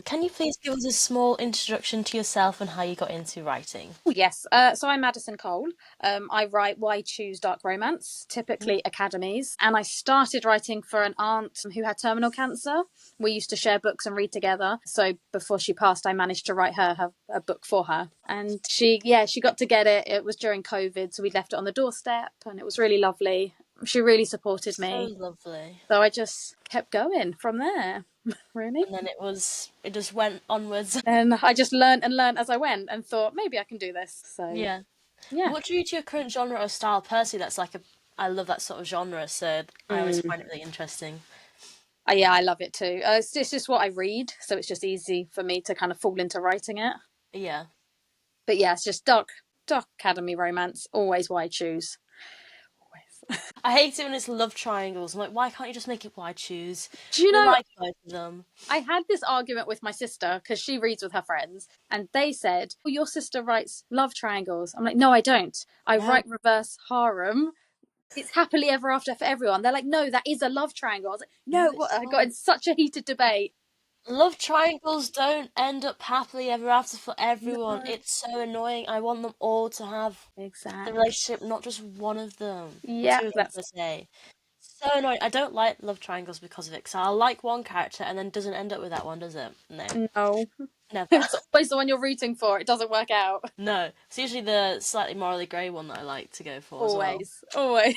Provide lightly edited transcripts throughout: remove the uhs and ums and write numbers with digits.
Can you please give us a small introduction to yourself and how you got into writing? Oh, yes. So I'm Maddison Cole. I write Why Choose Dark Romance, typically academies. And I started writing for an aunt who had terminal cancer. We used to share books and read together. So before she passed, I managed to write her a book for her. And she got to get it. It was during COVID, so we left it on the doorstep, and it was really lovely. She really supported So me. lovely. So I just kept going from there, really. And then it just went onwards. And I just learned and learned as I went and thought maybe I can do this. So Yeah. yeah. What drew you to your current genre or style? Personally, I love that sort of genre, so I always Mm. find it really interesting. Yeah, I love it too. It's just what I read, so it's just easy for me to kind of fall into writing it. Yeah. But yeah, it's just dark academy romance. Always what I choose. Always. I hate it when it's love triangles. I'm like, why can't you just make it why choose? Do you I know? like both of them. I had this argument with my sister because she reads with her friends, and they said, "Well, your sister writes love triangles." I'm like, "No, I don't. I No. write reverse harem. It's happily ever after for everyone." They're like, "No, that is a love triangle." I was like, No, "No, what?" it's I got not. in such a heated debate. Love triangles don't end up happily ever after for everyone. No, It's so annoying. I want them all to have the exactly. relationship, not just one of them. Or Yeah, two of them that's per se. So annoying. I don't like love triangles because of it. Because I'll like one character and then doesn't end up with that one, does it? No, no. never. It's always the one you're rooting for. It doesn't work out. No, it's usually the slightly morally grey one that I like to go for as well. Always, always.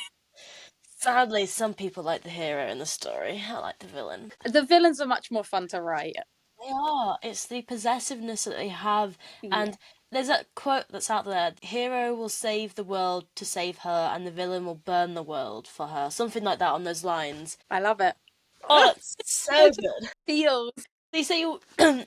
Sadly, some people like the hero in the story. I like the villain. The villains are much more fun to write. They are. It's the possessiveness that they have. Yeah. And there's a quote that's out there: the hero will save the world to save her, and the villain will burn the world for her. Something like that on those lines. I love it. Oh, it's so It just good. feels. So you say you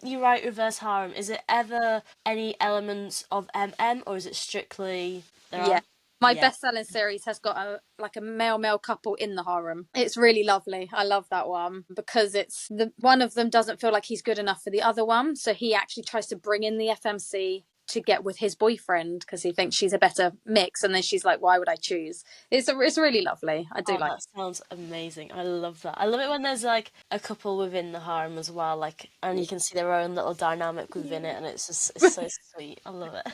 you write reverse harem. Is it ever any elements of MM, or is it strictly there Yeah. are? My Yeah. best-selling series has got a male couple in the harem. It's really lovely. I love that one because it's the one of them doesn't feel like he's good enough for the other one, so he actually tries to bring in the FMC to get with his boyfriend because he thinks she's a better mix, and then she's like, "Why would I choose?" It's really lovely. I do Oh, like. that sounds amazing. I love that. I love it when there's like a couple within the harem as well, like, and you Yeah. can see their own little dynamic within Yeah. it, and it's so sweet. I love it.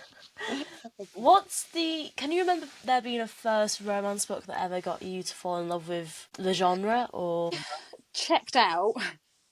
Can you remember there being a first romance book that ever got you to fall in love with the genre or? Checked out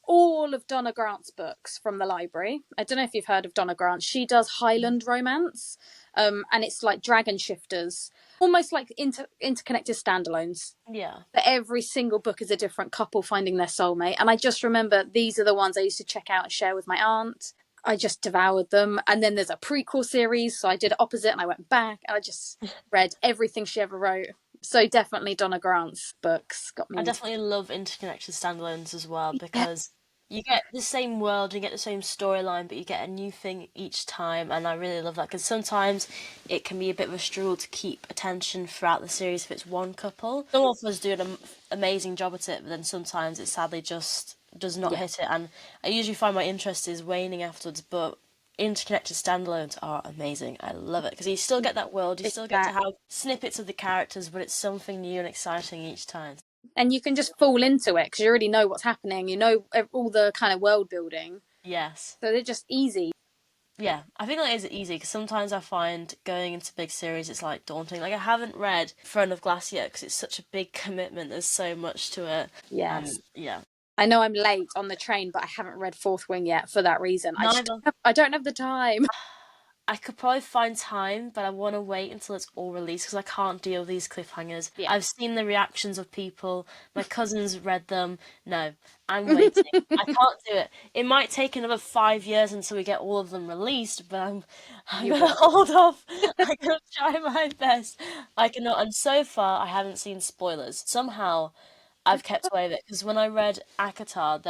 all of Donna Grant's books from the library. I don't know if you've heard of Donna Grant. She does Highland romance, and it's like dragon shifters, almost like interconnected standalones. Yeah. But every single book is a different couple finding their soulmate. And I just remember these are the ones I used to check out and share with my aunt. I just devoured them. And then there's a prequel series, so I did it opposite and I went back and I just read everything she ever wrote. So definitely Donna Grant's books got me I into. definitely love interconnected standalones as well Yeah, because you get the same world, you get the same storyline, but you get a new thing each time, and I really love that because sometimes it can be a bit of a struggle to keep attention throughout the series if it's one couple. Some authors do an amazing job at it, but then sometimes it sadly just does not yeah, hit it, and I usually find my interest is waning afterwards, but interconnected standalones are amazing. I love it because you still get that world, you still get to exactly. have snippets of the characters, but it's something new and exciting each time. And you can just fall into it because you already know what's happening. You know all the kind of world building, Yes. so they're just easy. Yeah, I think that is easy because sometimes I find going into big series it's like daunting. Like I haven't read Throne of Glass yet because it's such a big commitment. There's so much to it, Yes, and yeah, I know I'm late on the train, but I haven't read Fourth Wing yet for that reason. neither. I don't have the time. I could probably find time, but I want to wait until it's all released because I can't deal with these cliffhangers. Yeah. I've seen the reactions of people. My cousins read them. No, I'm waiting. I can't do it. It might take another 5 years until we get all of them released, but I'm You gonna will. hold off. I'm gonna try my best. I cannot, and so far I haven't seen spoilers. Somehow I've kept away with it because when I read Akatar,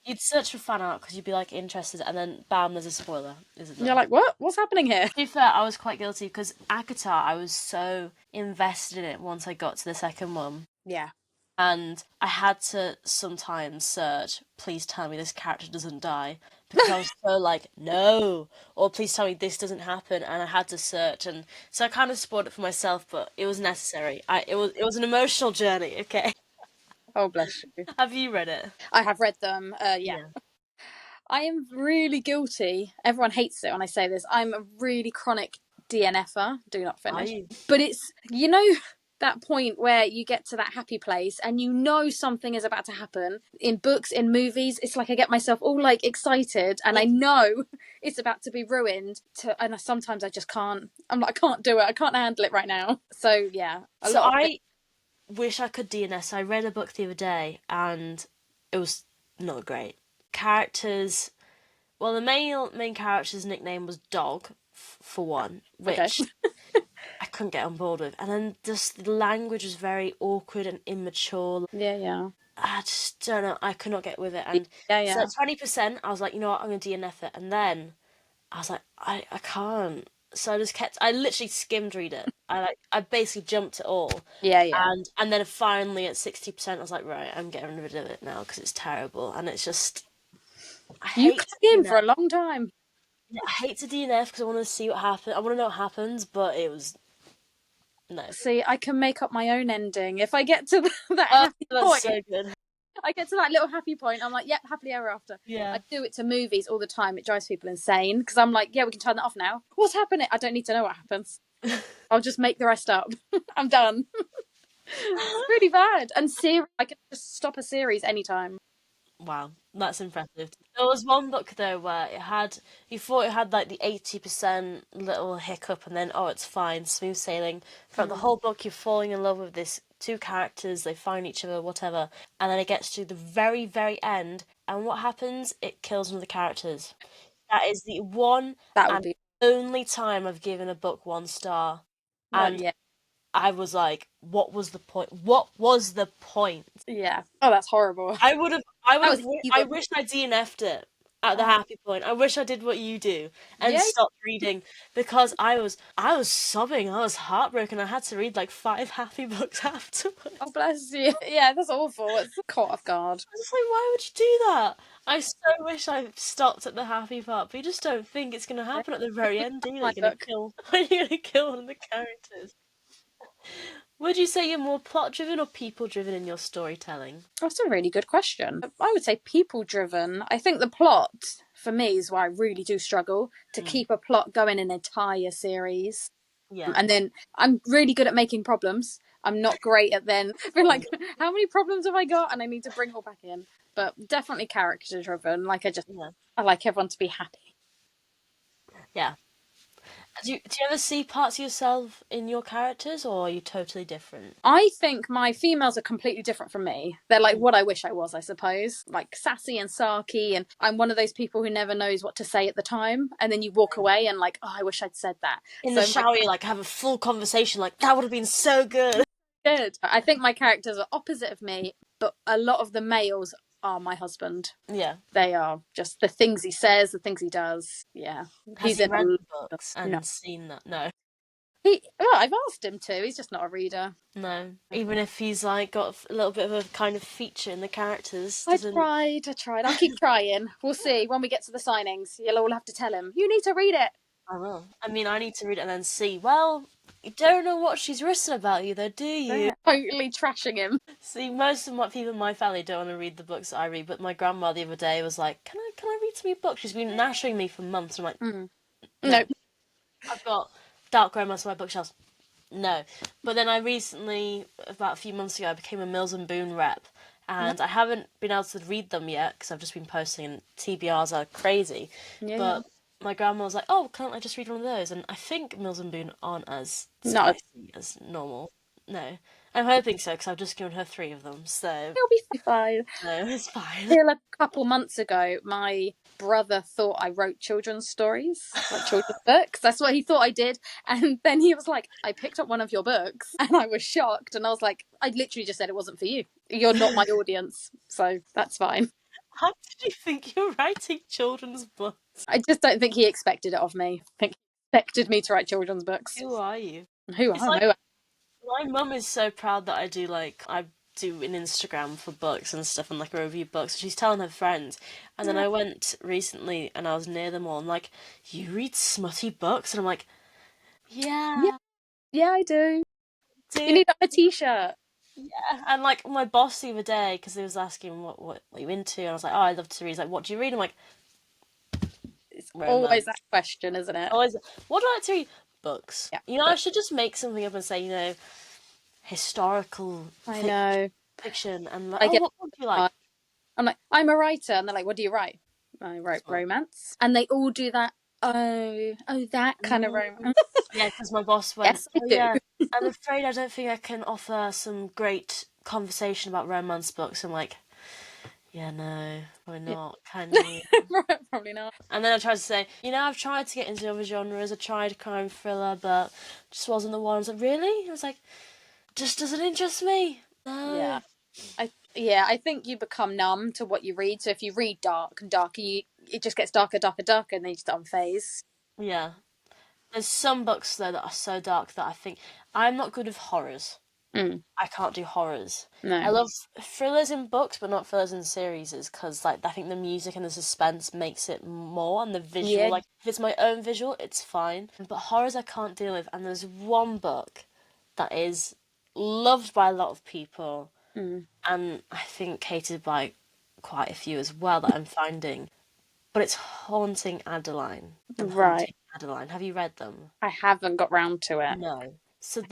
you'd search for fan art because you'd be like interested, and then bam, there's a spoiler, isn't You're there? like, what? What's happening here? To be fair, I was quite guilty because Akatar, I was so invested in it once I got to the second one. Yeah. And I had to sometimes search, please tell me this character doesn't die. Because I was so like, no. Or please tell me this doesn't happen. And I had to search. And so I kind of spoiled it for myself, but it was necessary. It was an emotional journey, okay? Oh, bless you. Have you read it? I have read them. Yeah. Yeah. I am really guilty. Everyone hates it when I say this. I'm a really chronic DNFer, do not Are finish. you? But it's, you know, that point where you get to that happy place and you know something is about to happen in books, in movies. It's like I get myself all like excited and I know it's about to be ruined. And sometimes I just can't. I'm like, I can't do it. I can't handle it right now. So yeah, a So lot of it. I wish I could DNS. I read a book the other day and it was not great. Characters. Well, the main character's nickname was Dog, for one, Okay. which I couldn't get on board with. And then just the language was very awkward and immature. Yeah, yeah. I just don't know. I could not get with it. And Yeah, so yeah. at 20%, I was like, you know what, I'm going to DNF it. And then I was like, I can't. So I just kept, I literally skimmed read it. I basically jumped it all. Yeah, yeah. And then finally at 60%, I was like, right, I'm getting rid of it now because it's terrible. And it's just, I You hate to clung in DNF. for a long time. I hate to DNF because I want to see what happens. I want to know what happens, but it was, no. See, I can make up my own ending. If I get to that Oh, happy that's point, so good. I get to that little happy point, I'm like, yep, happily ever after. Yeah. I do it to movies all the time. It drives people insane because I'm like, yeah, we can turn that off now. What's happening? I don't need to know what happens. I'll just make the rest up. I'm done. It's really bad. And I can just stop a series anytime. Wow, that's impressive. There was one book though where you thought it had like the 80% little hiccup and then, oh, it's fine, smooth sailing. Throughout the whole book, you're falling in love with this two characters, they find each other, whatever. And then it gets to the very, very end, and what happens? It kills one of the characters. That is the one That would and be only time I've given a book 1 star. no, And yeah, I was like, what was the point? What was the point? yeah. Oh, that's horrible. I would That have, was I evil. wish I DNF'd it at the Oh, happy point. I wish I did what you do and yeah. stopped reading because I was sobbing. I was heartbroken. I had to read like 5 happy books afterwards. Oh, bless you. Yeah, that's awful. It's caught off guard. I was just like, why would you do that? I so wish I stopped at the happy part, but you just don't think it's going to Yeah, happen at the very end, do you? my That you're going to book. kill, you're going to kill one of the characters. Would you say you're more plot driven or people driven in your storytelling? That's a really good question. I would say people driven. I think the plot for me is why I really do struggle to Mm. keep a plot going an entire series. Yeah. And then I'm really good at making problems. I'm not great at then being like, how many problems have I got? And I need to bring it all back in. But definitely character driven. Yeah. I like everyone to be happy. Yeah. Do you ever see parts of yourself in your characters, or are you totally different? I think my females are completely different from me. They're like Mm. what I wish I was, I suppose. Like sassy and sarky, and I'm one of those people who never knows what to say at the time. And then you walk away and like, oh, I wish I'd said that. In the So my shower, you like have a full conversation, like that would have been so good. good. I think my characters are opposite of me, but a lot of the males are my husband. Yeah. They are just the things he says, the things he does. Yeah, Has he's he in a read lot. the books No, and seen that? No. well, I've asked him to. He's just not a reader. No. Even if he's like got a little bit of a kind of feature in the characters, I doesn't. tried. I tried. I'll keep trying. We'll see when we get to the signings. You'll all have to tell him. You need to read it. I will. I mean, I need to read it and then see. Well, you don't know what she's written about you, though, do you? Totally trashing him. See, most of my people in my family don't want to read the books that I read, but my grandma the other day was like, can I read some of your books? She's been nashing me for months. I'm like, Mm. no. No. I've got Dark Romance on my bookshelves. No. But then I recently, about a few months ago, I became a Mills and Boon rep. And I haven't been able to read them yet because I've just been posting and TBRs are crazy. Yeah. But my grandma was like, oh, can't I just read one of those? And I think Mills and Boon aren't as No. spicy as normal. No. I'm hoping so because I've just given her 3 of them. So, It'll be fine. no, it's fine. Till a couple months ago, my brother thought I wrote children's stories, like children's books. That's what he thought I did. And then he was like, I picked up one of your books and I was shocked. And I was like, I literally just said it wasn't for you. You're not my audience. So that's fine. How did you think you're writing children's books? I just don't think he expected it of me. I think he expected me to write children's books. Who are you? Who? I It's don't like know. my mum is so proud that I do an Instagram for books and stuff and like I review books. She's telling her friends, and then I went recently and I was near them all and like, you read smutty books, and I'm like, Yeah, yeah, yeah, I do. do. You need a t-shirt. Yeah. And like my boss the other day, because he was asking what you into, and I was like, oh, I love to read. He's like, what do you read? I'm like, Always that romance. question, isn't it? Always, what do I like to read? Books. Yeah, You know, I but should just make something up and say, historical I know. fiction, and like, I oh, get what book do you like? I'm like, I'm a writer, and they're like, what do you write? I write Smart. romance, and they all do that. Oh, that kind of Mm. romance. Yeah, because my boss went, Yes, I oh do. yeah, I'm afraid I don't think I can offer some great conversation about romance books. I'm like, yeah, no, probably Yeah. not. Can you? Probably not. And then I tried to say, I've tried to get into other genres. I tried crime thriller, but just wasn't the one. I was like, really? I was like, just doesn't interest me. Yeah, No. I think you become numb to what you read. So if you read dark and darker, it just gets darker, darker, darker, and then you just unfazed. Yeah. There's some books though that are so dark that I think I'm not good with horrors. Mm, I can't do horrors. I no. love thrillers in books, but not thrillers in series, because like I think the music and the suspense makes it more, and the visual. Yeah. Like if it's my own visual, it's fine. But horrors I can't deal with. And there's one book that is loved by a lot of people, Mm, and I think hated by quite a few as well that I'm finding. But it's Haunting Adeline and right. Haunting Adeline. Have you read them? I haven't got round to it. No. So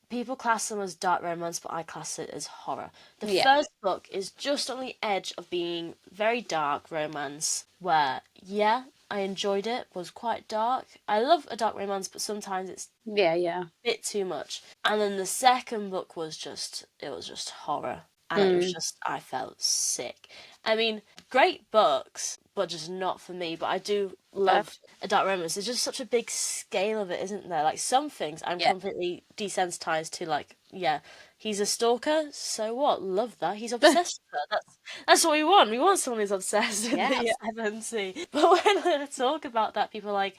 people class them as dark romance, but I class it as horror. The Yeah. first book is just on the edge of being very dark romance, where, yeah, I enjoyed it, was quite dark. I love a dark romance, but sometimes it's Yeah. Yeah. a bit too much. And then the second book it was just horror. And it was Mm, just, I felt sick. I mean, great books, but just not for me. But I do fair. love a dark romance. There's just such a big scale of it, isn't there? Like some things I'm Yeah. completely desensitized to. Like, yeah, he's a stalker. So what? Love that. He's obsessed with her. That's what we want. We want someone who's obsessed with Yeah. the FNC. But when I talk about that, people are like,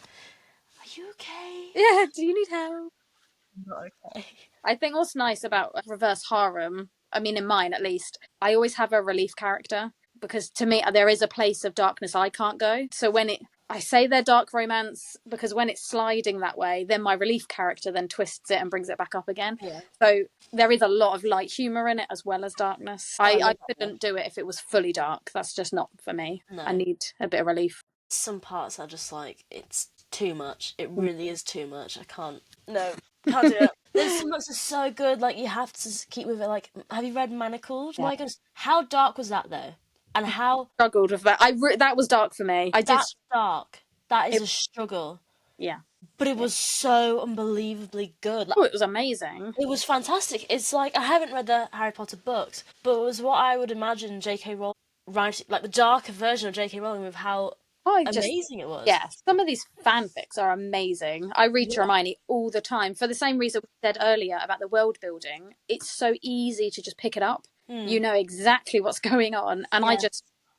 "Are you okay?" Yeah. Do you need help? Not okay. I think what's nice about reverse harem, I mean, in mine at least, I always have a relief character because to me, there is a place of darkness I can't go. So I say they're dark romance because when it's sliding that way, then my relief character then twists it and brings it back up again. Yeah. So there is a lot of light humour in it as well as darkness. I I love that book. couldn't do it if it was fully dark. That's just not for me. I No. need a bit of relief. Some parts are just like it's too much. It really is too much. I can't. No, can't do it. There's some books that are so good. Like you have to keep with it. Like, have you read Manacled? Yeah. My goodness, how dark was that though? And how Struggled with that. That was dark for me. I did. that's dark. That is It, a struggle. yeah. But it was so unbelievably good. Like, Oh, it was amazing. it was fantastic. It's like I haven't read the Harry Potter books, but it was what I would imagine J.K. Rowling writing, like the darker version of J.K. Rowling with how I just, amazing it was. yeah, some of these fanfics are amazing. I read to Yeah. Hermione all the time for the same reason we said earlier about the world building. It's so easy to just pick it up. You Hmm. know exactly what's going on. And Yeah.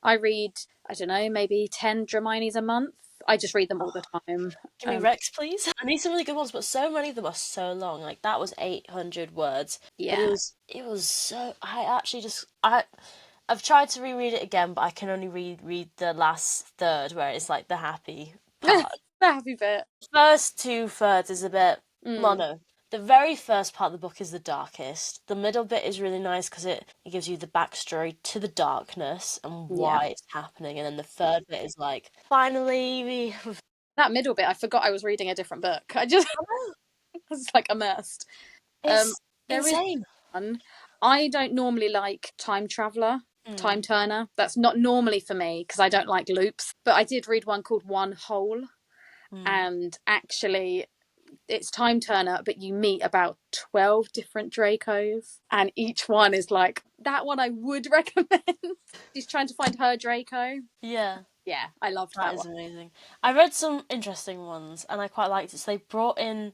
I read, I don't know, maybe 10 Hermione's a month. I just read them all the time. Give me Rex, please. I need some really good ones, but so many of them are so long. Like that was 800 words, but Yeah. it was so. I actually just I've tried to reread it again, but I can only read the last third where it's like the happy part. The happy bit. First two thirds is a bit Mm, mono. The very first part of the book is the darkest. The middle bit is really nice because it gives you the backstory to the darkness and yeah. why it's happening, and then the third bit is like finally we've That middle bit, I forgot I was reading a different book. I just was like immersed. Um, it's there is insane. one. I don't normally like Time Traveller, Mm. Time Turner. That's not normally for me because I don't like loops. But I did read one called One Whole, Mm. and actually, it's Time Turner, but you meet about 12 different Dracos, and each one is like that one I would recommend. She's trying to find her Draco. Yeah, Yeah, I loved that that is one. amazing. I read some interesting ones and I quite liked it. So they brought in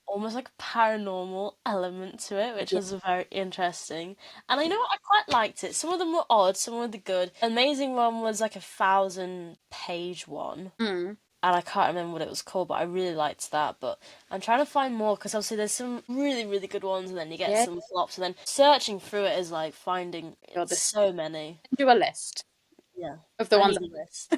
almost like a paranormal element to it, which Yeah. was very interesting. And I know I quite liked it. Some of them were odd, some were the good. Amazing one was like 1,000-page one. Mm. And I can't remember what it was called, but I really liked that. But I'm trying to find more because obviously there's some really, really good ones, and then you get Yeah. some flops, and then searching through it is like finding God, this so many. do a list Yeah, of the I ones. need a list.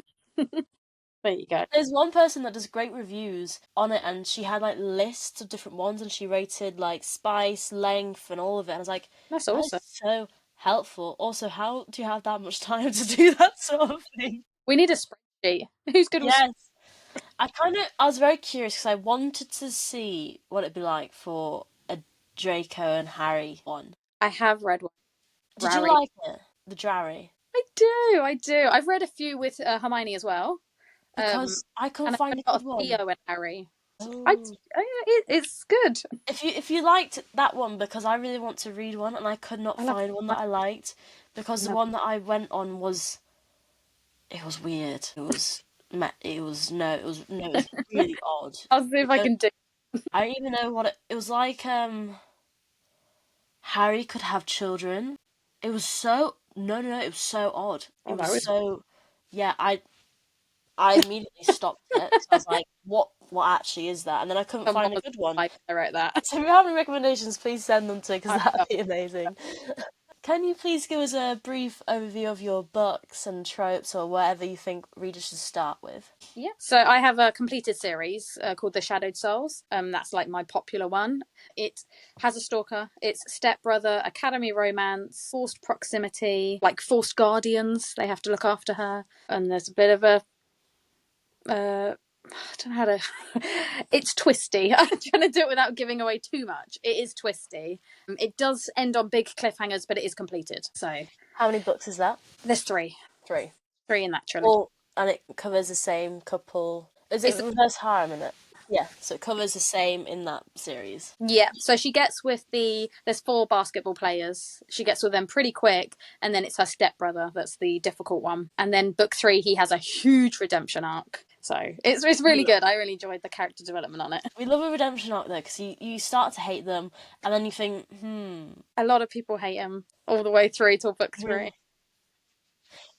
There you go. There's one person that does great reviews on it, and she had like lists of different ones, and she rated like spice, length, and all of it. And I was like, That's that is awesome. so helpful. Also, how do you have that much time to do that sort of thing? We need a spreadsheet she? Who's good with? Yes. I was very curious because I wanted to see what it'd be like for a Draco and Harry one. I have read one. Did you Rary. like it? The Drarry? I do. I've read a few with Hermione as well. Because I couldn't And I've find read a a lot good of one. Theo and Harry. Oh. It's good. If you liked that one, because I really want to read one and I could not I love. find one that I liked, because the No, one that I went on was it was weird. It was really odd. I'll see if I can do. I don't even know what it was like. Harry could have children. It was so no. It was so odd. Oh, It that was was. so yeah. I immediately stopped it. So I was like, what actually is that? And then I couldn't Come find a on, good one. I wrote that. So if you have any recommendations, please send them to because I that'd will. be amazing. Can you please give us a brief overview of your books and tropes or whatever you think readers should start with? Yeah. So I have a completed series called The Shadowed Souls. That's like my popular one. It has a stalker. It's stepbrother, academy romance, forced proximity, like forced guardians. They have to look after her, and there's a bit of a. I don't know how to. It's twisty. I'm trying to do it without giving away too much. It is twisty. It does end on big cliffhangers, but it is completed. So How many books is that? there's three, 3. three in that trilogy. All and it covers the same couple. Is it It's reverse harem in it? Yeah, so it covers the same in that series. Yeah, so she gets with there's four basketball players. She gets with them pretty quick, and then it's her stepbrother that's the difficult one. And then book three, he has a huge redemption arc. So it's really good. I really enjoyed the character development on it. We love a redemption arc though, because you start to hate them, and then you think, A lot of people hate him all the way through till book really? three.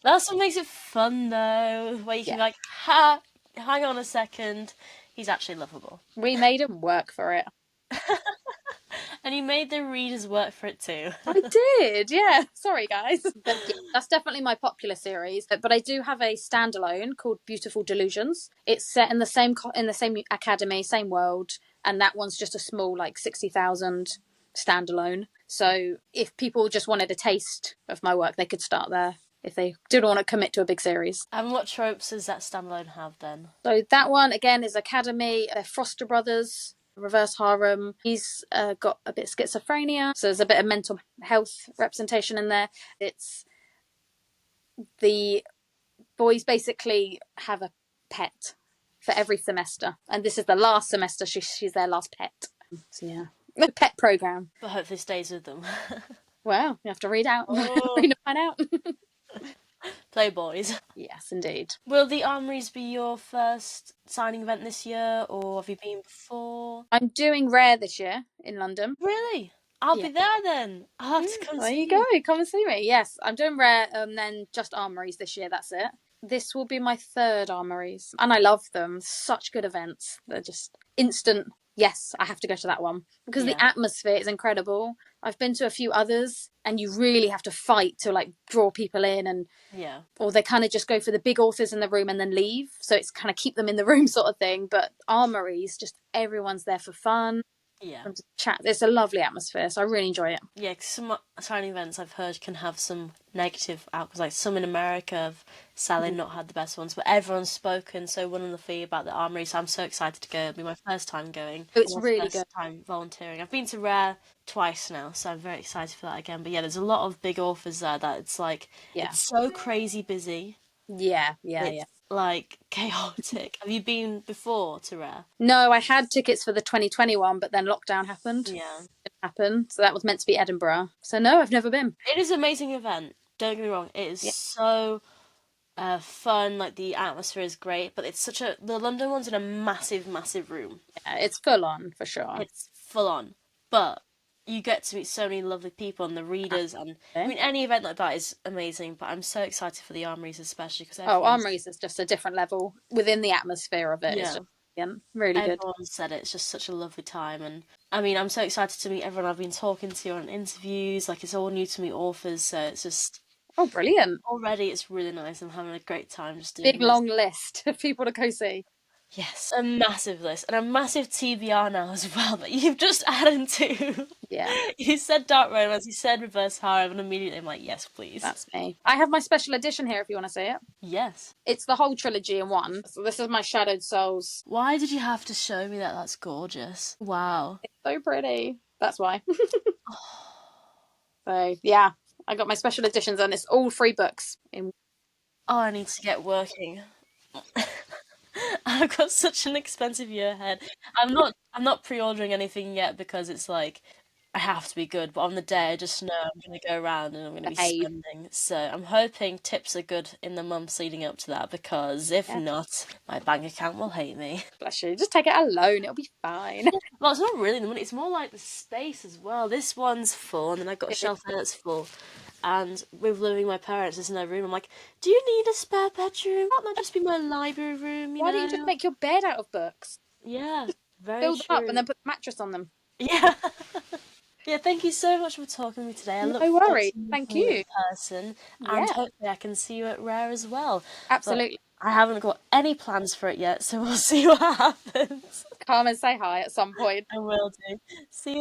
That's what makes it fun though, where you can Yeah, be like, ha, hang on a second, he's actually lovable. we made him work for it. And you made the readers work for it too. I did, yeah. Sorry, guys. But yeah, that's definitely my popular series. But I do have a standalone called Beautiful Delusions. It's set in the same academy, same world, and that one's just a small, like 60,000 standalone. So if people just wanted a taste of my work, they could start there if they didn't want to commit to a big series. And what tropes does that standalone have then? So that one again is academy. They're Foster brothers. Reverse harem. He's got a bit of schizophrenia, so there's a bit of mental health representation in there. It's the boys basically have a pet for every semester, and this is the last semester. She's their last pet. So yeah, a pet program. But hopefully stays with them. Well, you have to read out, Oh. read and find out. Playboys. Yes, indeed. Will the Armories be your first signing event this year, or have you been before? I'm doing Rare this year in London. Really? I'll Yeah. be there then. I'll have to come There see you go. Come and see me. Yes, I'm doing Rare and then just Armories this year. That's it. This will be my third Armories, and I love them. Such good events. They're just instant. Yes, I have to go to that one because the Yeah. atmosphere is incredible. I've been to a few others, and you really have to fight to like draw people in, and Yeah. or they kind of just go for the big authors in the room and then leave. So it's kind of keep them in the room sort of thing. But Armories, just everyone's there for fun. Yeah. And just chat. It's a lovely atmosphere, so I really enjoy it. Yeah, 'cause some signing events I've heard can have some negative outcomes. Like some in America have sadly not had the best ones, but everyone's spoken so wonderfully about the Armory, so I'm so excited to go. It'll be my first time going. It's My really first good. time volunteering. I've been to Rare twice now, so I'm very excited for that again. But yeah, there's a lot of big authors there that it's like, Yeah. it's so crazy busy. Yeah. It's like chaotic. Have you been before to Rare? No, I had tickets for the 2021, but then lockdown happened. Yeah. It happened, so that was meant to be Edinburgh. So no, I've never been. It is an amazing event. Don't get me wrong. It is so fun. Like the atmosphere is great, but it's such a the London one's in a massive room. Yeah, it's full on for sure. It's full on, but you get to meet so many lovely people and the readers, and I mean any event like that is amazing. But I'm so excited for the Armories especially because Armories is just a different level within the atmosphere of it. It's just really good. Everyone said it's just such a lovely time, and I mean I'm so excited to meet everyone I've been talking to on interviews. Like it's all new to me authors, so it's just Oh, brilliant! already it's really nice. I'm having a great time just doing Big this. long list of people to go see. Yes, a massive list and a massive TBR now as well that you've just added to. Yeah, You said dark romance, you said reverse harem, and immediately I'm like, yes, please. that's me. I have my special edition here if you want to see it. Yes. It's the whole trilogy in one. So this is my Shadowed Souls. Why did you have to show me that? That's gorgeous. Wow. It's so pretty. That's why. So yeah, I got my special editions and it's all 3 books in. Oh, I need to get working. I've got such an expensive year ahead. I'm not pre-ordering anything yet because it's like I have to be good, but on the day I just know I'm gonna go around and I'm gonna be Behave. spending. So I'm hoping tips are good in the months leading up to that because if Yeah. not, my bank account will hate me. Bless you. Just take it a loan. It'll be fine. Well, it's not really the money, it's more like the space as well. This one's full and then I've got a shelf there that's full. And with living with my parents, it's in their room. I'm like, do you need a spare bedroom? Can't that just be my library room, Why don't you just make your bed out of books? Yeah, very Build them up true. and then put the mattress on them. Yeah. Yeah, thank you so much for talking to me today. I look No forward worries. to meeting Thank you you. in person, and Yeah, hopefully I can see you at Rare as well. absolutely. But I haven't got any plans for it yet, so we'll see what happens. Come and say hi at some point. I will do. See you.